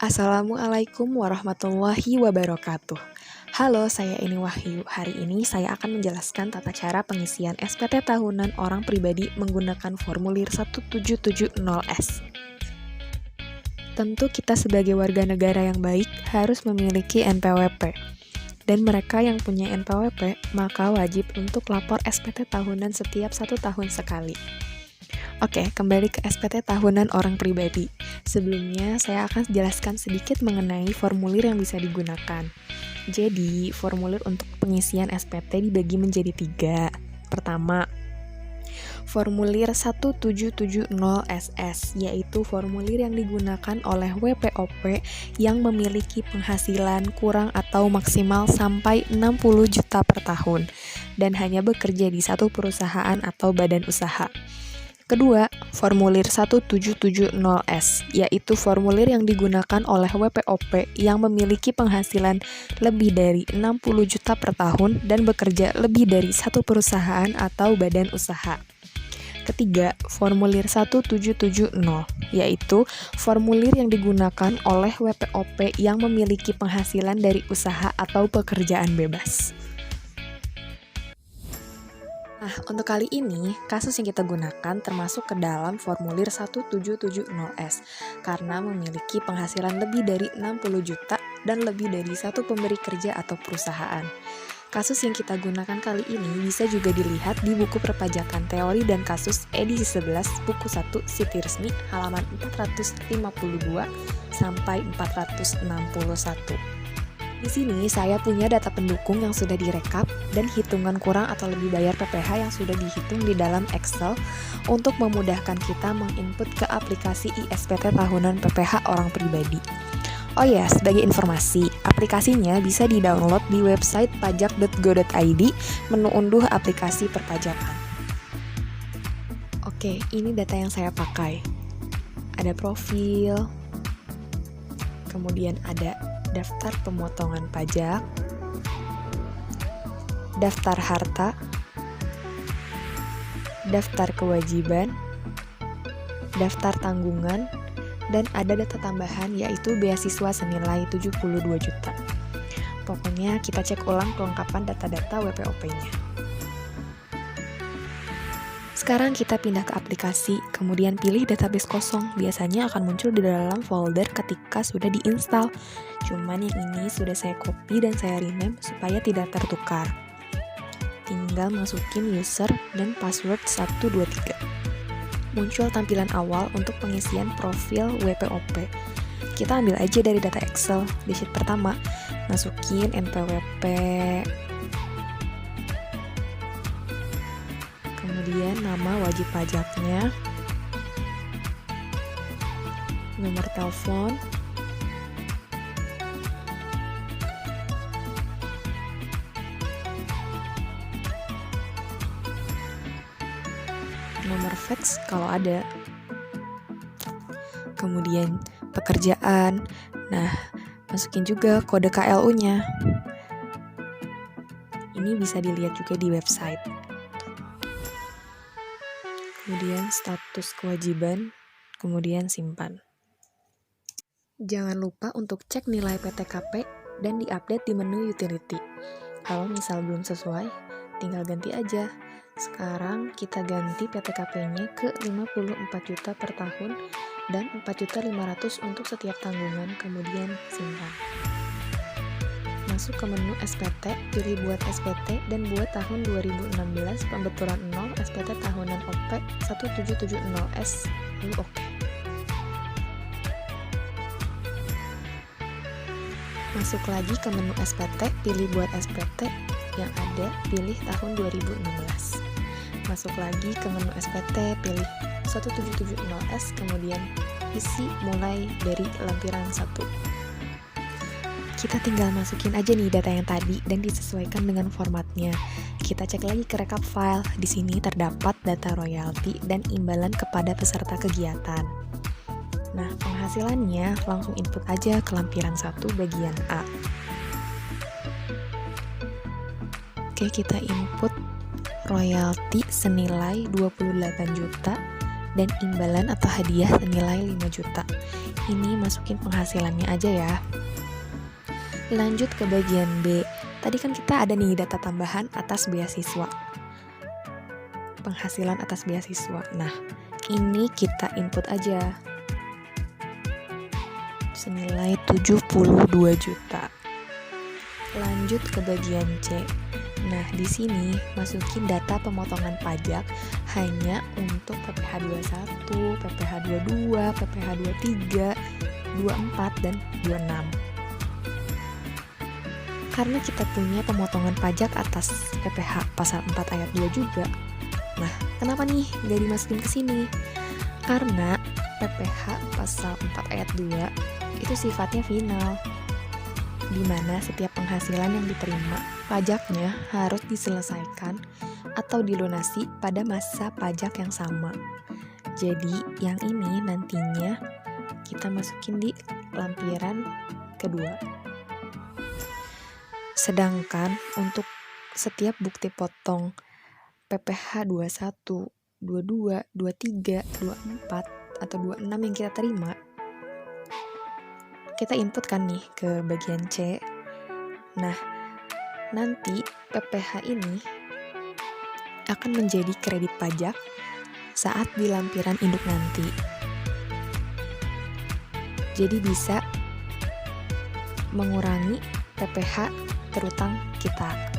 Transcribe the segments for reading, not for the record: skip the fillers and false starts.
Assalamualaikum warahmatullahi wabarakatuh. Halo, saya Eni Wahyu. Hari ini saya akan menjelaskan tata cara pengisian SPT tahunan orang pribadi menggunakan formulir 1770S. Tentu kita sebagai warga negara yang baik harus memiliki NPWP. Dan mereka yang punya NPWP, maka wajib untuk lapor SPT tahunan setiap 1 tahun sekali. Oke, kembali ke SPT tahunan orang pribadi. Sebelumnya, saya akan jelaskan sedikit mengenai formulir yang bisa digunakan. Jadi, formulir untuk pengisian SPT dibagi menjadi 3. Pertama, formulir 1770SS, yaitu formulir yang digunakan oleh WPOP yang memiliki penghasilan kurang atau maksimal sampai 60 juta per tahun, dan hanya bekerja di satu perusahaan atau badan usaha. Kedua, formulir 1770S, yaitu formulir yang digunakan oleh WPOP yang memiliki penghasilan lebih dari 60 juta per tahun dan bekerja lebih dari satu perusahaan atau badan usaha. Ketiga, formulir 1770, yaitu formulir yang digunakan oleh WPOP yang memiliki penghasilan dari usaha atau pekerjaan bebas. Nah, untuk kali ini, kasus yang kita gunakan termasuk ke dalam formulir 1770S karena memiliki penghasilan lebih dari 60 juta dan lebih dari satu pemberi kerja atau perusahaan. Kasus yang kita gunakan kali ini bisa juga dilihat di buku perpajakan teori dan kasus edisi 11 buku 1 Siti Resmi halaman 452 sampai 461. Di sini saya punya data pendukung yang sudah direkap dan hitungan kurang atau lebih bayar PPh yang sudah dihitung di dalam Excel untuk memudahkan kita menginput ke aplikasi ISPT tahunan PPh orang pribadi. Oh ya, sebagai informasi, aplikasinya bisa di-download di website pajak.go.id, menu unduh aplikasi perpajakan. Oke, ini data yang saya pakai. Ada profil, kemudian ada daftar pemotongan pajak, daftar harta, daftar kewajiban, daftar tanggungan, dan ada data tambahan yaitu beasiswa senilai 72 juta. Pokoknya kita cek ulang kelengkapan data-data WPOP-nya. Sekarang kita pindah ke aplikasi, kemudian pilih database kosong. Biasanya akan muncul di dalam folder ketika sudah diinstal. Cuman yang ini sudah saya copy dan saya rename supaya tidak tertukar. Tinggal masukin user dan password 123. Muncul tampilan awal untuk pengisian profil WPOP. Kita ambil aja dari data Excel. Di sheet pertama, masukin NPWP, kemudian nama wajib pajaknya, nomor telepon, nomor fax kalau ada, kemudian pekerjaan. Nah, masukin juga kode KLU-nya. Ini bisa dilihat juga di website. Kemudian status kewajiban, kemudian simpan. Jangan lupa untuk cek nilai PTKP dan diupdate di menu utility. Kalau misal belum sesuai, tinggal ganti aja. Sekarang kita ganti PTKP-nya ke 54 juta per tahun dan 4.500.000 untuk setiap tanggungan, kemudian simpan. Masuk ke menu SPT, pilih buat SPT dan buat tahun 2016 pembetulan 0 SPT tahunan OP 1770S, lalu oke. Masuk lagi ke menu SPT, pilih buat SPT yang ada, pilih tahun 2016. Masuk lagi ke menu SPT, pilih 1770S, kemudian isi mulai dari lampiran 1. Kita tinggal masukin aja nih data yang tadi dan disesuaikan dengan formatnya. Kita cek lagi ke rekap file. Di sini terdapat data royalti dan imbalan kepada peserta kegiatan. Nah, penghasilannya langsung input aja ke lampiran 1 bagian A. Oke, kita input royalti senilai 28 juta dan imbalan atau hadiah senilai 5 juta. Ini masukin penghasilannya aja ya. Lanjut ke bagian B. Tadi kan kita ada nih data tambahan atas beasiswa. Penghasilan atas beasiswa. Nah, ini kita input aja. Senilai 72 juta. Lanjut ke bagian C. Nah, di sini masukin data pemotongan pajak hanya untuk PPh 21, PPh 22, PPh 23, 24, dan 26. Karena kita punya pemotongan pajak atas PPh pasal 4 ayat 2 juga. Nah, kenapa nih gak dimasukin ke sini? Karena PPh pasal 4 ayat 2 itu sifatnya final, di mana setiap penghasilan yang diterima, pajaknya harus diselesaikan atau dilunasi pada masa pajak yang sama. Jadi, yang ini nantinya kita masukin di lampiran kedua. Sedangkan untuk setiap bukti potong PPh 21, 22, 23, 24, atau 26 yang kita terima, kita input kan nih ke bagian C. Nah, nanti PPh ini akan menjadi kredit pajak saat di lampiran induk nanti. Jadi bisa mengurangi PPh terutang kita.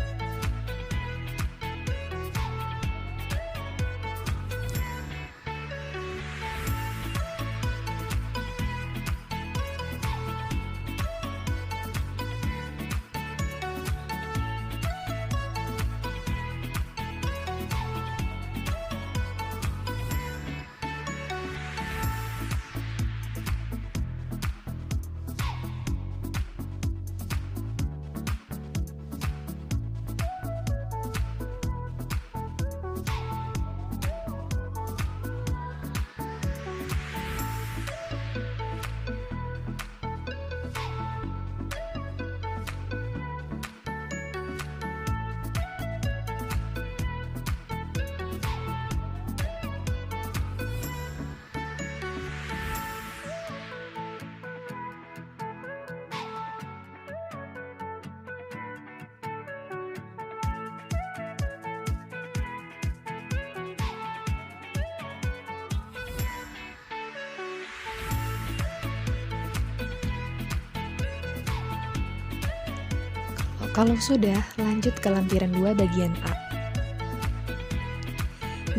Kalau sudah, lanjut ke lampiran 2 bagian A.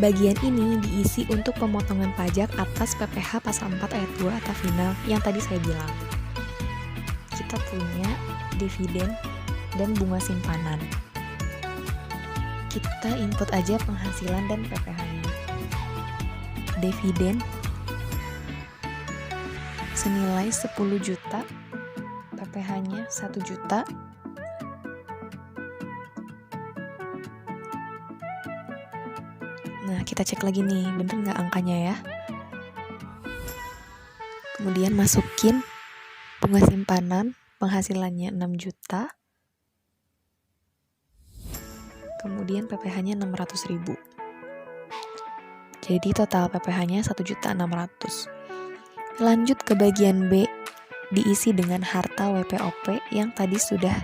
Bagian ini diisi untuk pemotongan pajak atas PPh pasal 4 ayat 2 atau final yang tadi saya bilang. Kita punya dividen dan bunga simpanan. Kita input aja penghasilan dan PPh-nya. Dividen senilai 10 juta, PPh-nya 1 juta. Nah, kita cek lagi nih, bener nggak angkanya ya? Kemudian masukin bunga simpanan, penghasilannya 6 juta. Kemudian PPh-nya 600.000. Jadi total PPh-nya 1.600.000. Lanjut ke bagian B, diisi dengan harta WPOP yang tadi sudah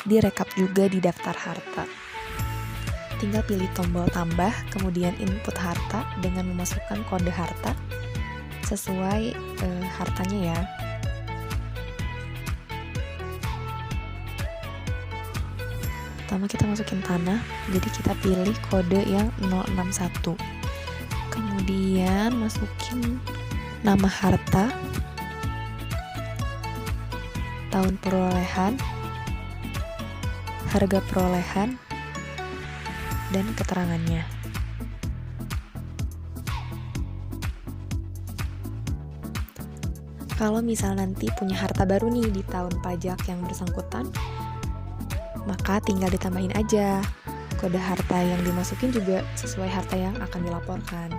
direkap juga di daftar harta. Tinggal pilih tombol tambah, kemudian input harta dengan memasukkan kode harta sesuai hartanya ya. Pertama kita masukin tanah, jadi kita pilih kode yang 061. Kemudian masukin nama harta, tahun perolehan, harga perolehan, dan keterangannya. Kalau misal nanti punya harta baru nih di tahun pajak yang bersangkutan, maka tinggal ditambahin aja. Kode harta yang dimasukin juga sesuai harta yang akan dilaporkan.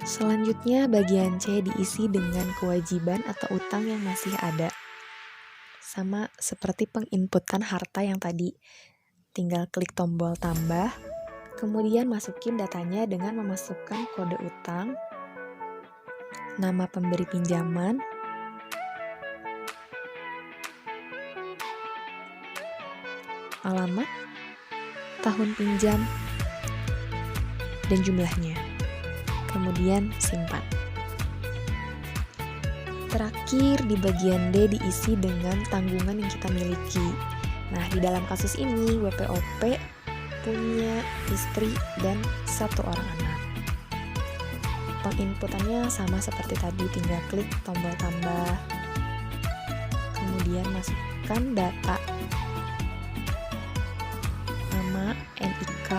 Selanjutnya bagian C diisi dengan kewajiban atau utang yang masih ada. Sama seperti penginputan harta yang tadi. Tinggal klik tombol tambah, kemudian masukin datanya dengan memasukkan kode utang, nama pemberi pinjaman, alamat, tahun pinjam, dan jumlahnya. Kemudian simpan. Terakhir di bagian D diisi dengan tanggungan yang kita miliki. Nah, di dalam kasus ini WPOP punya istri dan 1 orang anak. Penginputannya sama seperti tadi, tinggal klik tombol tambah. Kemudian masukkan data nama, NIK,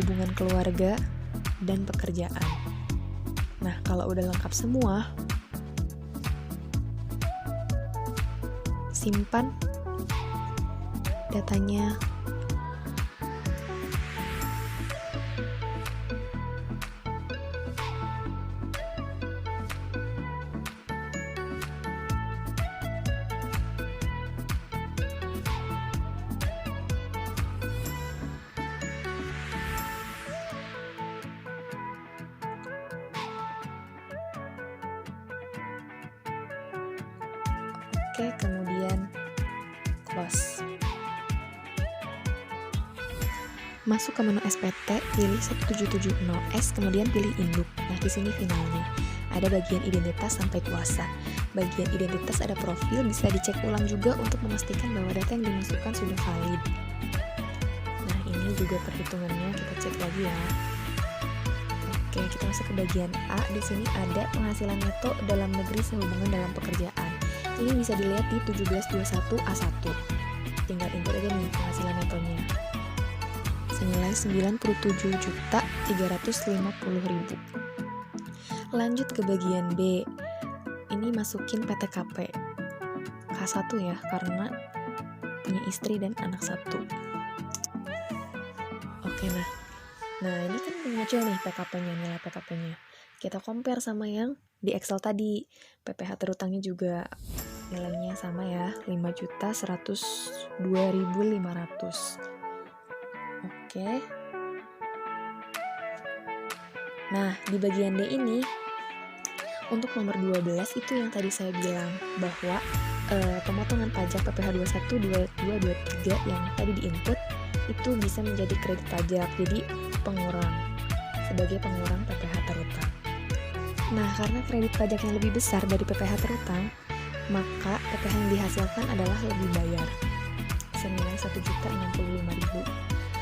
hubungan keluarga, dan pekerjaan. Nah, kalau udah lengkap semua, simpan datanya. Oke, kemudian close. Masuk ke menu SPT, pilih 1770S, kemudian pilih induk. Nah, di sini finalnya. Ada bagian identitas sampai kuasa. Bagian identitas ada profil, bisa dicek ulang juga untuk memastikan bahwa data yang dimasukkan sudah valid. Nah, ini juga perhitungannya kita cek lagi ya. Oke, kita masuk ke bagian A. Di sini ada penghasilan neto dalam negeri sehubungan dalam pekerjaan. Ini bisa dilihat di 1721 A1. Tinggal input aja nih penghasilan netonya. Senilai 97.350.000. Lanjut ke bagian B. Ini masukin PTKP. K1 ya, karena punya istri dan anak 1. Oke, nah ini kan muncul nih PKP-nya, nilai PKP-nya. Kita compare sama yang di Excel tadi. PPh terutangnya juga nilainya sama ya, 5.102.500. Oke. Nah, di bagian D ini untuk nomor 12 itu yang tadi saya bilang bahwa pemotongan pajak PPh 21, 22, 23 yang tadi diinput itu bisa menjadi kredit pajak, jadi pengurang, sebagai pengurang PPh terutang. Nah, karena kredit pajak yang lebih besar dari PPh terutang, maka PPh yang dihasilkan adalah lebih bayar, senilai 1.065.000.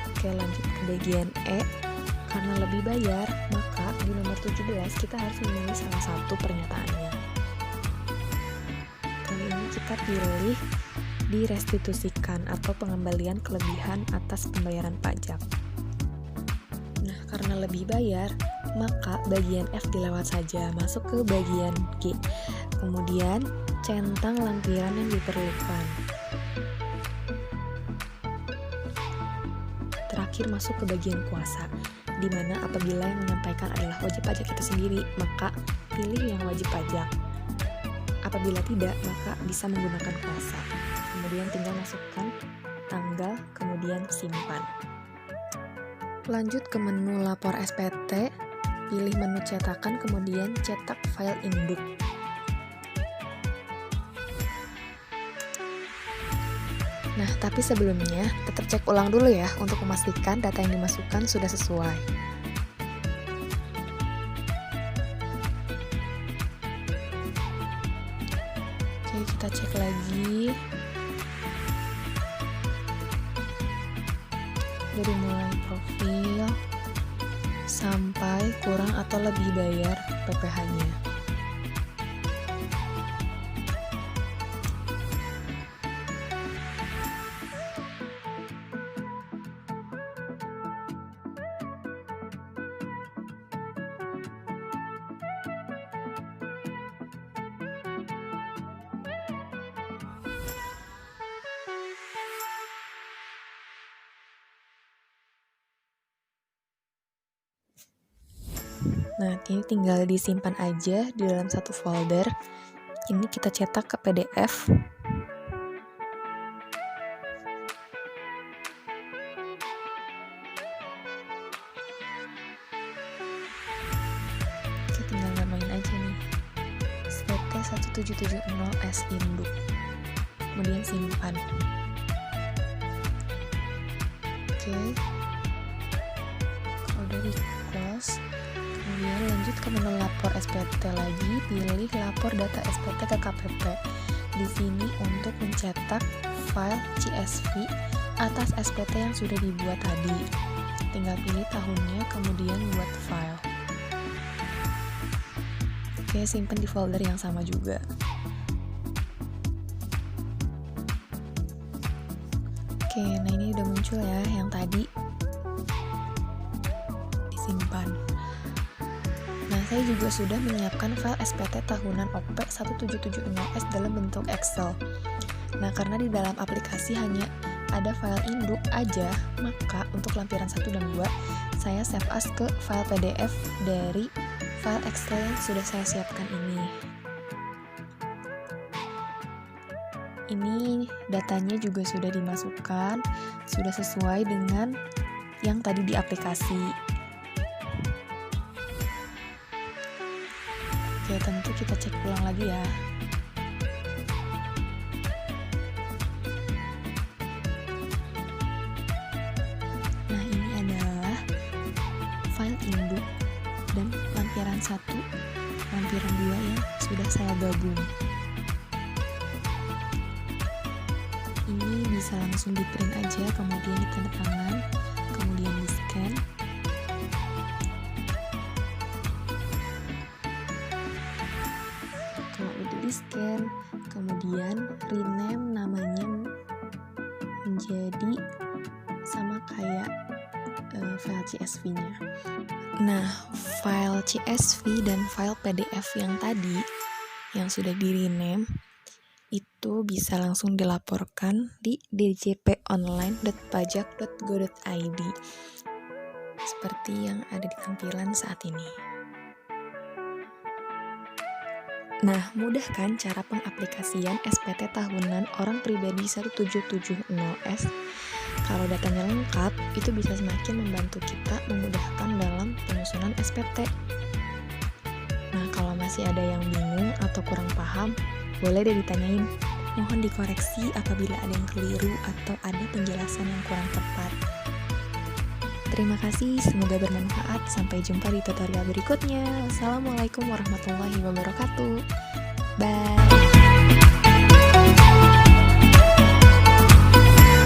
Oke, lanjut ke bagian E. Karena lebih bayar, maka di nomor 17 kita harus memilih salah satu pernyataannya. Kali ini kita pilih direstitusikan atau pengembalian kelebihan atas pembayaran pajak. Nah, karena lebih bayar, maka bagian F dilewat saja, masuk ke bagian G. Kemudian, centang lampiran yang diperlukan. Terakhir masuk ke bagian kuasa, di mana apabila yang menyampaikan adalah wajib pajak itu sendiri, maka pilih yang wajib pajak. Apabila tidak, maka bisa menggunakan kuasa. Kemudian tinggal masukkan tanggal, kemudian simpan. Lanjut ke menu lapor SPT, pilih menu cetakan, kemudian cetak file induk. Nah, tapi sebelumnya tetap cek ulang dulu ya untuk memastikan data yang dimasukkan sudah sesuai. Oke, kita cek lagi. Dari mulai profil sampai kurang atau lebih bayar PPh-nya. Nah, ini tinggal disimpan aja di dalam satu folder. Ini kita cetak ke PDF. Oke, tinggal namain aja nih. SPT 1770S induk. Kemudian simpan. Oke. Kalau udah di close, kemudian lanjut ke menu lapor SPT lagi, pilih lapor data SPT ke KPP. Di sini untuk mencetak file CSV atas SPT yang sudah dibuat tadi. Tinggal pilih tahunnya, kemudian buat file. Oke, simpan di folder yang sama juga. Oke, nah ini udah muncul ya yang tadi. Disimpan. Nah, saya juga sudah menyiapkan file SPT tahunan OP 1770S dalam bentuk Excel. Nah, karena di dalam aplikasi hanya ada file induk aja, maka untuk lampiran 1 dan 2, saya save as ke file PDF dari file Excel yang sudah saya siapkan ini. Ini datanya juga sudah dimasukkan, sudah sesuai dengan yang tadi di aplikasi. Oke, tentu kita cek ulang lagi ya. Nah, ini adalah file induk dan lampiran 1, lampiran 2 yang sudah saya gabung. Ini bisa langsung di print aja, kemudian ditanda tangan, kemudian di scan. Kalau udah di scan, kemudian rename namanya menjadi sama kayak file CSV-nya. Nah, file CSV dan file PDF yang tadi yang sudah di rename itu bisa langsung dilaporkan di djponline.pajak.go.id seperti yang ada di tampilan saat ini. Nah, mudah kan cara pengaplikasian SPT tahunan orang pribadi 1770S? Kalau datanya lengkap, itu bisa semakin membantu kita memudahkan dalam penyusunan SPT. Nah, kalau masih ada yang bingung atau kurang paham, boleh deh ditanyain. Mohon dikoreksi apabila ada yang keliru atau ada penjelasan yang kurang tepat. Terima kasih, semoga bermanfaat. Sampai jumpa di tutorial berikutnya. Wassalamualaikum warahmatullahi wabarakatuh.